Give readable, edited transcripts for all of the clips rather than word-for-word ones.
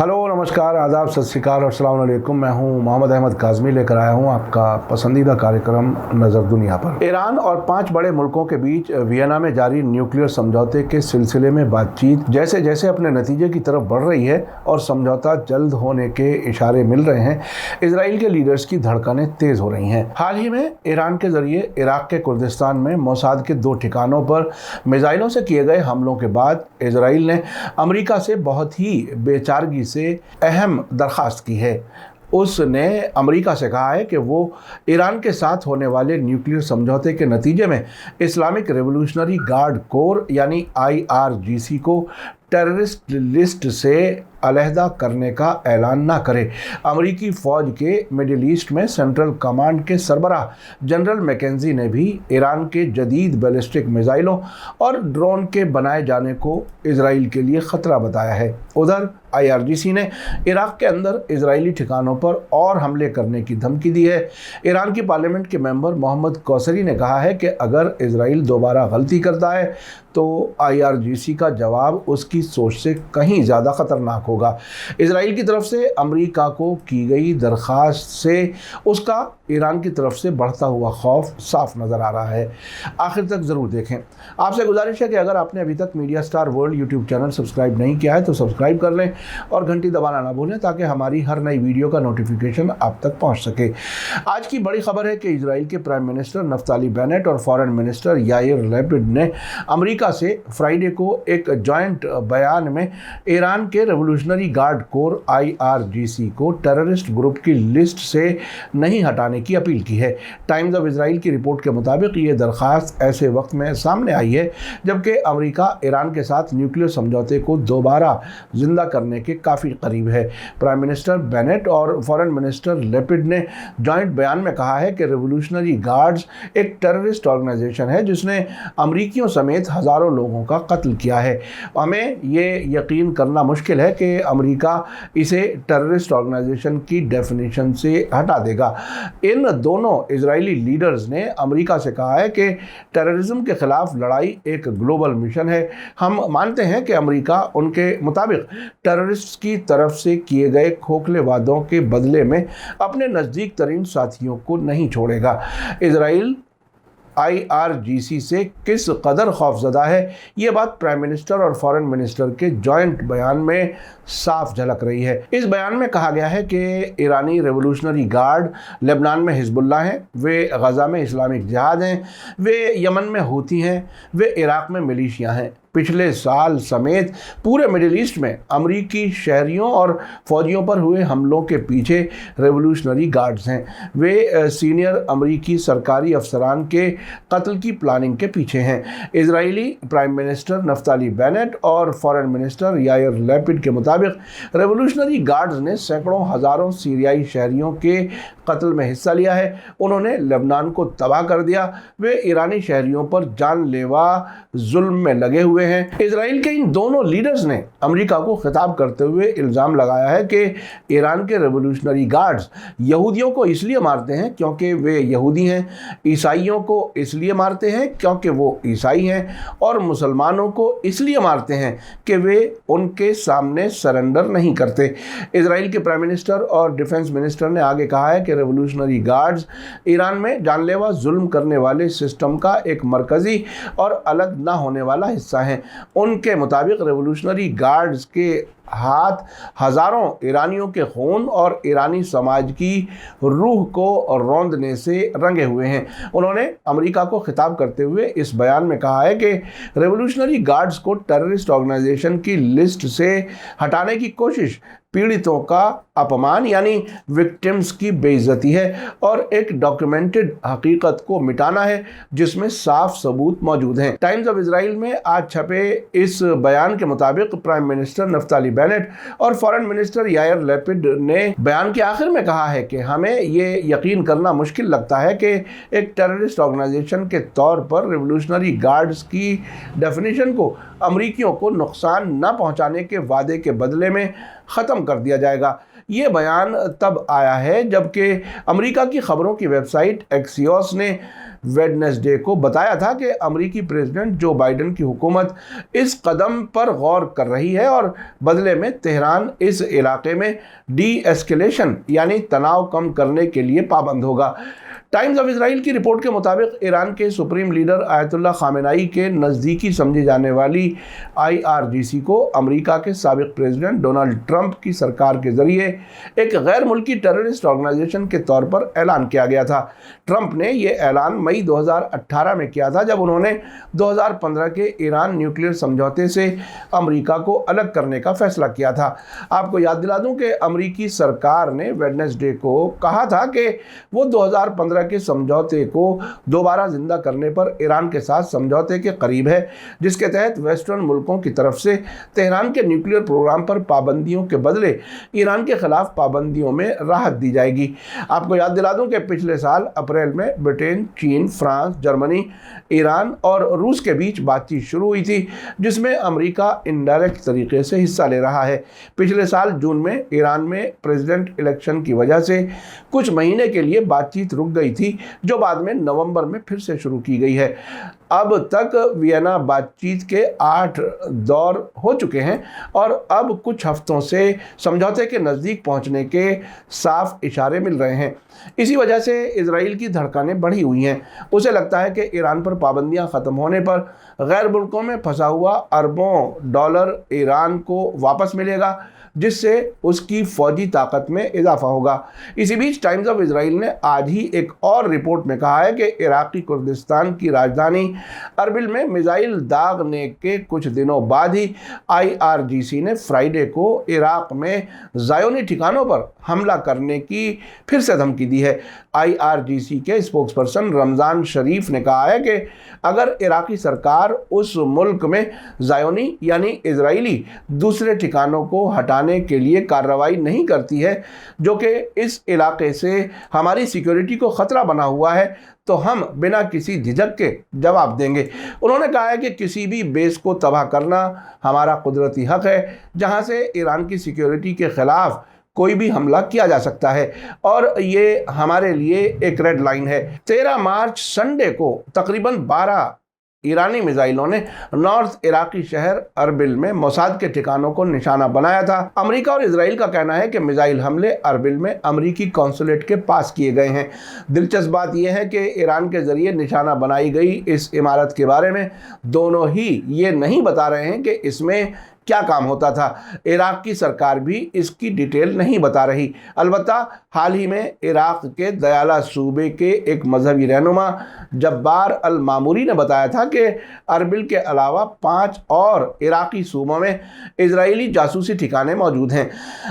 Hello, नमस्कार, आदाब, सत श्री अकाल और अस्सलाम वालेकुम। मैं हूं मोहम्मद अहमद काज़मी, लेकर आया हूं आपका पसंदीदा कार्यक्रम नज़र दुनिया पर। ईरान और 5 बड़े मुल्कों के बीच वियना में जारी न्यूक्लियर समझौते के सिलसिले में बातचीत जैसे जैसे अपने नतीजे की तरफ बढ़ रही है और समझौता जल्द होने के इशारे मिल रहे हैं, इजराइल के लीडर्स की धड़कनें तेज़ हो रही हैं। हाल ही में ईरान के ज़रिए इराक के कुर्दिस्तान में मोसाद के 2 ठिकानों पर मिसाइलों से किए गए हमलों के बाद इजराइल ने अमेरिका से बहुत ही बेचारगी से अहम दरख्वास्त की है। उसने अमेरिका से कहा है कि वो ईरान के साथ होने वाले न्यूक्लियर समझौते के नतीजे में इस्लामिक रेवोल्यूशनरी गार्ड कोर यानी IRGC को टेररिस्ट लिस्ट से अलहदा करने का ऐलान ना करे। अमेरिकी फ़ौज के मिडिल ईस्ट में सेंट्रल कमांड के सरबराह जनरल मैकेंजी ने भी ईरान के जदीद बैलिस्टिक मिसाइलों और ड्रोन के बनाए जाने को इजराइल के लिए ख़तरा बताया है। उधर IRGC ने इराक के अंदर इजरायली ठिकानों पर और हमले करने की धमकी दी है। ईरान की पार्लियामेंट के मेंबर मोहम्मद कौसरी ने कहा है कि अगर इजराइल दोबारा गलती करता है तो IRGC का जवाब उसकी सोच से कहीं ज़्यादा ख़तरनाक होगा। इजराइल की तरफ से अमेरिका को की गई दरख्वास्त से उसका ईरान की तरफ से बढ़ता हुआ खौफ साफ नज़र आ रहा है। आखिर तक ज़रूर देखें। आपसे गुजारिश है कि अगर आपने अभी तक media star world YouTube channel subscribe नहीं किया है तो सब्सक्राइब कर लें और घंटी दबाना ना भूलें ताकि हमारी हर नई वीडियो का नोटिफिकेशन आप तक पहुंच सके। आज की बड़ी खबर है कि इजराइल के प्राइम मिनिस्टर नफ्ताली बेनेट और फॉरेन मिनिस्टर याइर लैपिड ने अमेरिका से फ्राइडे को एक जॉइंट बयान में ईरान के रेवोल्यूशनरी गार्ड कोर IRGC को टेररिस्ट ग्रुप की लिस्ट से नहीं हटाने की अपील की है। टाइम्स ऑफ इजराइल की रिपोर्ट के मुताबिक ये दरख्वास्त ऐसे वक्त में सामने आई है जबकि अमेरिका ईरान के साथ न्यूक्लियर समझौते को दोबारा जिंदा करने के काफ़ी करीब है। प्राइम मिनिस्टर बेनेट और फॉरेन मिनिस्टर लेपिड ने जॉइंट बयान में कहा है कि रेवोल्यूशनरी गार्ड्स एक टेररिस्ट ऑर्गेनाइजेशन है जिसने अमरीकियों समेत हज़ारों लोगों का कत्ल किया है। हमें ये यकीन करना मुश्किल है कि अमेरिका इसे टेररिस्ट ऑर्गेनाइजेशन की डेफिनेशन से हटा देगा। इन दोनों इजरायली लीडर्स ने अमेरिका से कहा है कि टेररिज्म के खिलाफ लड़ाई एक ग्लोबल मिशन है। हम मानते हैं कि अमेरिका उनके मुताबिक टेररिस्ट की तरफ से किए गए खोखले वादों के बदले में अपने नज़दीक तरीन साथियों को नहीं छोड़ेगा। इजराइल IRGC से किस कदर खौफजदा है, ये बात प्राइम मिनिस्टर और फॉरेन मिनिस्टर के जॉइंट बयान में साफ झलक रही है। इस बयान में कहा गया है कि ईरानी रेवोल्यूशनरी गार्ड लेबनान में हिजबुल्लाह हैं, वे गजा में इस्लामिक जिहाद हैं, वे यमन में हूती हैं, वे इराक में मिलिशिया हैं। पिछले साल समेत पूरे मिडिल ईस्ट में अमरीकी शहरियों और फौजियों पर हुए हमलों के पीछे रेवोल्यूशनरी गार्ड्स हैं। वे सीनियर अमरीकी सरकारी अफसरान के कत्ल की प्लानिंग के पीछे हैं। Israeli prime minister Naftali Bennett और फॉरेन मिनिस्टर याइर लैपिड के मुताबिक रेवोल्यूशनरी गार्ड्स ने सैकड़ों हज़ारों सीरियाई शहरियों के कत्ल में हिस्सा लिया है। उन्होंने लेबनान को तबाह कर दिया। वे ईरानी शहरियों पर जानलेवा जुल्म में लगे हुए हैं। इजराइल के इन दोनों लीडर्स ने अमेरिका को खिताब करते हुए इल्ज़ाम लगाया है कि ईरान के रेवोल्यूशनरी गार्ड्स यहूदियों को इसलिए मारते हैं क्योंकि वे यहूदी हैं, ईसाइयों को इसलिए मारते हैं क्योंकि वो ईसाई हैं और मुसलमानों को इसलिए मारते हैं कि वे उनके सामने सरेंडर नहीं करते। इजराइल के प्राइम मिनिस्टर और डिफेंस मिनिस्टर ने आगे कहा है कि रेवोल्यूशनरी गार्ड्स ईरान में जानलेवा जुल्म करने वाले सिस्टम का एक मरकज़ी और अलग ना होने वाला हिस्सा है। उनके मुताबिक रेवोल्यूशनरी गार्ड्स के हाथ हज़ारों ईरानियों के खून और ईरानी समाज की रूह को रौंदने से रंगे हुए हैं। उन्होंने अमेरिका को खिताब करते हुए इस बयान में कहा है कि रेवोल्यूशनरी गार्ड्स को टेररिस्ट ऑर्गेनाइजेशन की लिस्ट से हटाने की कोशिश पीड़ितों का अपमान यानी विक्टिम्स की बेइज्जती है और एक डॉक्यूमेंटेड हकीकत को मिटाना है जिसमें साफ सबूत मौजूद हैं। टाइम्स ऑफ इजराइल में आज छपे इस बयान के मुताबिक प्राइम मिनिस्टर नफ्ताली बेनेट और फॉरेन मिनिस्टर याइर लैपिड ने बयान के आखिर में कहा है कि हमें ये यकीन करना मुश्किल लगता है कि एक टेररिस्ट ऑर्गेनाइजेशन के तौर पर रेवोल्यूशनरी गार्ड्स की डेफिनेशन को अमरीकियों को नुकसान न पहुंचाने के वादे के बदले में ख़त्म कर दिया जाएगा। یہ بیان تب آیا ہے جبکہ امریکہ کی خبروں کی ویب سائٹ ایکسیوس نے ویڈنسڈے کو بتایا تھا کہ امریکی پریزیڈنٹ جو بائیڈن کی حکومت اس قدم پر غور کر رہی ہے اور بدلے میں تہران اس علاقے میں ڈی ایسکیلیشن یعنی تناؤ کم کرنے کے لیے پابند ہوگا۔ ٹائمز آف اسرائیل کی رپورٹ کے مطابق ایران کے سپریم لیڈر آیت اللہ خامنہئی کے نزدیکی سمجھی جانے والی IRGC کو امریکہ کے سابق پریزیڈنٹ ڈونلڈ ٹرمپ کی سرکار کے ذریعے ایک غیر ملکی ٹیررسٹ آرگنائزیشن کے طور پر اعلان کیا گیا تھا۔ ٹرمپ نے یہ اعلان مئی 2018 میں کیا تھا جب انہوں نے 2015 کے ایران نیوکلیئر سمجھوتے سے امریکہ کو الگ کرنے کا فیصلہ کیا تھا۔ آپ کو یاد دلا دوں کہ امریکی سرکار نے ویڈنسڈے کو کہا تھا کہ وہ 2015 کے سمجھوتے کو دوبارہ زندہ کرنے پر ایران کے ساتھ سمجھوتے کے قریب ہے، جس کے تحت ویسٹرن ملکوں کی طرف سے تہران کے نیوکلیئر پروگرام پر پابندیوں کے بدلے ایران کے خلاف پابندیوں میں راحت دی جائے گی۔ آپ کو یاد دلا دوں کہ پچھلے سال اپریل میں برطانیہ، چین، فرانس، جرمنی، ایران اور روس کے بیچ بات چیت شروع ہوئی تھی، جس میں امریکہ انڈائریکٹ طریقے سے حصہ لے رہا ہے۔ پچھلے سال جون میں ایران میں پریزیڈنٹ الیکشن کی وجہ سے کچھ مہینے کے لیے بات چیت رک گئی تھی، جو بعد میں نومبر میں پھر سے شروع کی گئی ہے۔ اب تک وینا بات چیت کے 8 دور ہو چکے ہیں اور اب کچھ ہفتوں سے سمجھوتے کے نزدیک پہنچنے کے صاف اشارے مل رہے ہیں۔ اسی وجہ سے اسرائیل کی دھڑکنیں بڑھی ہوئی ہیں۔ اسے لگتا ہے کہ ایران پر پابندیاں ختم ہونے پر غیر ملکوں میں پھنسا ہوا اربوں ڈالر ایران کو واپس ملے گا، جس سے اس کی فوجی طاقت میں اضافہ ہوگا۔ اسی بیچ ٹائمز آف اسرائیل نے آج ہی ایک اور رپورٹ میں کہا ہے کہ عراقی کردستان کی راجدھانی اربل میں میزائل داغنے کے کچھ دنوں بعد ہی IRGC نے فرائیڈے کو عراق میں زائونی ٹھکانوں پر حملہ کرنے کی پھر سے دھمکی دی ہے۔ IRGC کے اسپوکس پرسن رمضان شریف نے کہا ہے کہ اگر عراقی سرکار اس ملک میں زائونی یعنی اسرائیلی دوسرے ٹھکانوں کو ہٹانے کے لیے کارروائی نہیں کرتی ہے، جو کہ اس علاقے سے ہماری سیکیورٹی کو خطرہ بنا ہوا ہے، تو ہم بنا کسی جھجک کے جواب دیں گے۔ انہوں نے کہا ہے کہ کسی بھی بیس کو تباہ کرنا ہمارا قدرتی حق ہے، جہاں سے ایران کی سیکیورٹی کے خلاف کوئی بھی حملہ کیا جا سکتا ہے، اور یہ ہمارے لیے ایک ریڈ لائن ہے۔ 13 مارچ سنڈے کو تقریباً 12 ایرانی میزائلوں نے نارتھ عراقی شہر اربل میں موساد کے ٹھکانوں کو نشانہ بنایا تھا۔ امریکہ اور اسرائیل کا کہنا ہے کہ میزائل حملے اربل میں امریکی قونصلیٹ کے پاس کیے گئے ہیں۔ دلچسپ بات یہ ہے کہ ایران کے ذریعے نشانہ بنائی گئی اس عمارت کے بارے میں دونوں ہی یہ نہیں بتا رہے ہیں کہ اس میں کیا کام ہوتا تھا۔ عراق کی سرکار بھی اس کی ڈیٹیل نہیں بتا رہی۔ البتہ حال ہی میں عراق کے دیالہ صوبے کے ایک مذہبی رہنما جبار الماموری نے بتایا تھا کہ اربل کے علاوہ 5 اور عراقی صوبوں میں اسرائیلی جاسوسی ٹھکانے موجود ہیں۔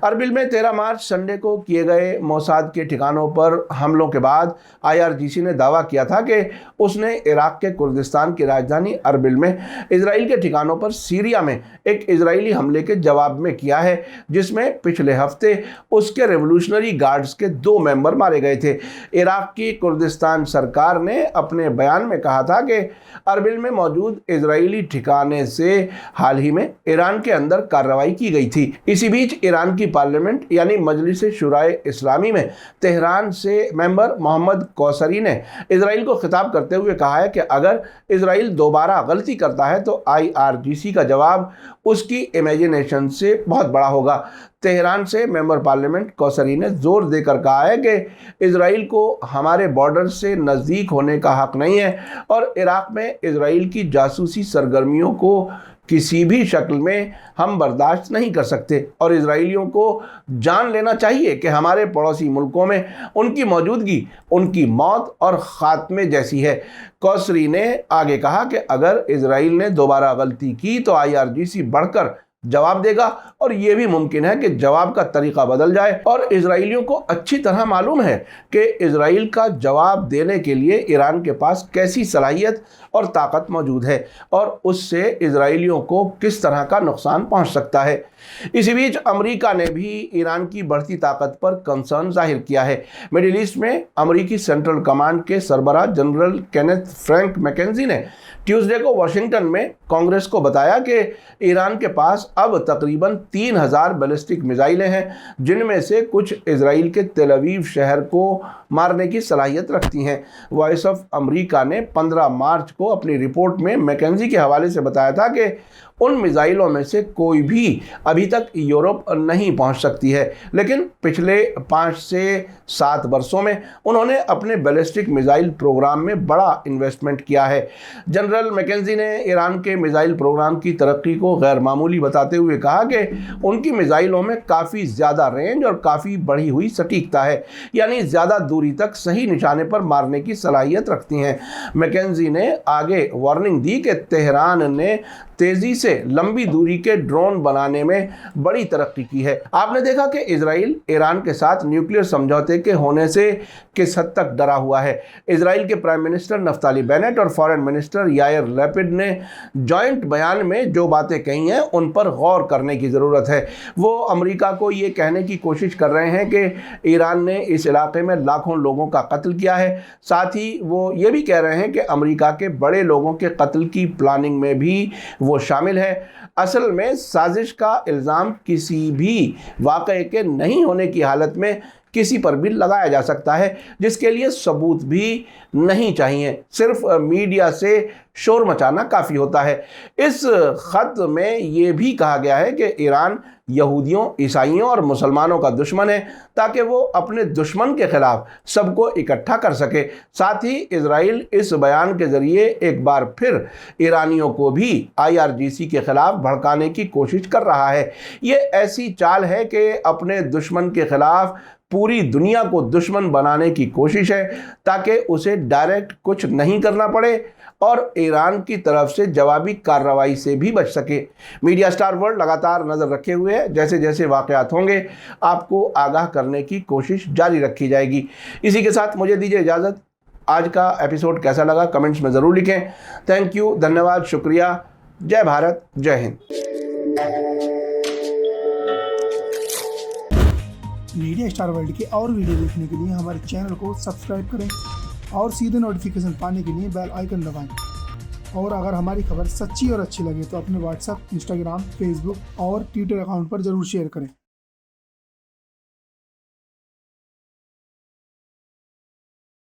اربل میں 13 مارچ سنڈے کو کیے گئے موساد کے ٹھکانوں پر حملوں کے بعد IRGC نے دعویٰ کیا تھا کہ اس نے عراق کے کردستان کی راجدھانی اربل میں اسرائیل کے ٹھکانوں پر سیریا میں ایک اسرائیلی حملے کے جواب میں کیا ہے، جس میں پچھلے ہفتے اس کے ریولوشنری گارڈز کے 2 ممبر مارے گئے تھے۔ عراق کی کردستان سرکار نے اپنے بیان میں کہا تھا کہ اربل میں موجود اسرائیلی ٹھکانے سے حال ہی میں ایران کے اندر کارروائی کی گئی تھی۔ اسی بیچ ایران کی پارلیمنٹ یعنی مجلس شورائے اسلامی میں تہران سے ممبر محمد کوثری نے اسرائیل کو خطاب کرتے ہوئے کہا ہے کہ اگر اسرائیل دوبارہ غلطی کرتا ہے تو IRGC کا جواب اس کی امیجنیشن سے بہت بڑا ہوگا۔ تہران سے ممبر پارلیمنٹ کوثری نے زور دے کر کہا ہے کہ اسرائیل کو ہمارے بارڈر سے نزدیک ہونے کا حق نہیں ہے، اور عراق میں اسرائیل کی جاسوسی سرگرمیوں کو کسی بھی شکل میں ہم برداشت نہیں کر سکتے، اور اسرائیلیوں کو جان لینا چاہیے کہ ہمارے پڑوسی ملکوں میں ان کی موجودگی ان کی موت اور خاتمے جیسی ہے۔ کوثری نے آگے کہا کہ اگر اسرائیل نے دوبارہ غلطی کی تو IRGC بڑھ کر جواب دے گا، اور یہ بھی ممکن ہے کہ جواب کا طریقہ بدل جائے، اور اسرائیلیوں کو اچھی طرح معلوم ہے کہ اسرائیل کا جواب دینے کے لیے ایران کے پاس کیسی صلاحیت اور طاقت موجود ہے، اور اس سے اسرائیلیوں کو کس طرح کا نقصان پہنچ سکتا ہے۔ اسی بیچ امریکہ نے بھی ایران کی بڑھتی طاقت پر کنسرن ظاہر کیا ہے۔ مڈل ایسٹ میں امریکی سینٹرل کمانڈ کے سربراہ جنرل کینتھ فرینک میکنزی نے ٹیوزڈے کو واشنگٹن میں کانگریس کو بتایا کہ ایران کے پاس अब तकरीबन 3000 बैलिस्टिक मिसाइलें हैं, जिनमें से कुछ इजराइल के तेल अवीव शहर को मारने की सलाहियत रखती हैं। वॉइस ऑफ अमेरिका ने 15 मार्च को अपनी रिपोर्ट में मैकेंजी के हवाले से बताया था कि उन मिसाइलों में से कोई भी अभी तक यूरोप नहीं पहुंच सकती है, लेकिन पिछले 5 से 7 वर्षों में उन्होंने अपने बैलिस्टिक मिसाइल प्रोग्राम में बड़ा इन्वेस्टमेंट किया है। जनरल मैकेंजी ने ईरान के मिसाइल प्रोग्राम की तरक्की को गैर मामूली बताते हुए कहा कि उनकी मिसाइलों में काफ़ी ज़्यादा रेंज और काफ़ी बढ़ी हुई सटीकता है, यानी ज़्यादा दूरी तक सही निशाने पर मारने की सलाहियत रखती हैं। मैकेंजी ने आगे वार्निंग दी कि तेहरान ने तेज़ी से लंबी दूरी के ड्रोन बनाने में बड़ी तरक्की की है। आपने देखा कि इजराइल ईरान के साथ न्यूक्लियर समझौते के होने से किस हद तक डरा हुआ है। इजराइल के प्राइम मिनिस्टर नफ्ताली बेनेट और फॉरेन मिनिस्टर यायर लैपिड ने जॉइंट बयान में जो बातें कही हैं उन पर गौर करने की ज़रूरत है। वो अमेरिका को ये कहने की कोशिश कर रहे हैं कि ईरान ने इस इलाके में लाखों लोगों का कत्ल किया है। साथ ही वो ये भी कह रहे हैं कि अमेरिका के बड़े लोगों के कत्ल की प्लानिंग में भी वो शामिल है। असल में साजिश का इल्ज़ाम किसी भी वाक़े के नहीं होने की हालत में किसी पर भी लगाया जा सकता है, जिसके लिए सबूत भी नहीं चाहिए, सिर्फ मीडिया से शोर मचाना काफ़ी होता है। इस ख़त में ये भी कहा गया है कि ईरान यहूदियों, ईसाइयों और मुसलमानों का दुश्मन है, ताकि वो अपने दुश्मन के ख़िलाफ़ सबको इकट्ठा कर सके। साथ ही इजराइल इस बयान के ज़रिए एक बार फिर ईरानियों को भी IRGC के ख़िलाफ़ भड़काने की कोशिश कर रहा है। ये ऐसी चाल है कि अपने दुश्मन के ख़िलाफ़ पूरी दुनिया को दुश्मन बनाने की कोशिश है, ताकि उसे डायरेक्ट कुछ नहीं करना पड़े और ईरान की तरफ से जवाबी कार्रवाई से भी बच सके। मीडिया स्टार वर्ल्ड लगातार नज़र रखे हुए है, जैसे जैसे वाक़यात होंगे आपको आगाह करने की कोशिश जारी रखी जाएगी। इसी के साथ मुझे दीजिए इजाज़त। आज का एपिसोड कैसा लगा कमेंट्स में ज़रूर लिखें। थैंक यू, धन्यवाद, शुक्रिया। जय भारत, जय हिंद। मीडिया स्टार वर्ल्ड के और वीडियो देखने के लिए हमारे चैनल को सब्सक्राइब करें और सीधे नोटिफिकेशन पाने के लिए बेल आइकन दबाएं। और अगर हमारी खबर सच्ची और अच्छी लगे तो अपने व्हाट्सएप, इंस्टाग्राम, फेसबुक और ट्विटर अकाउंट पर ज़रूर शेयर करें।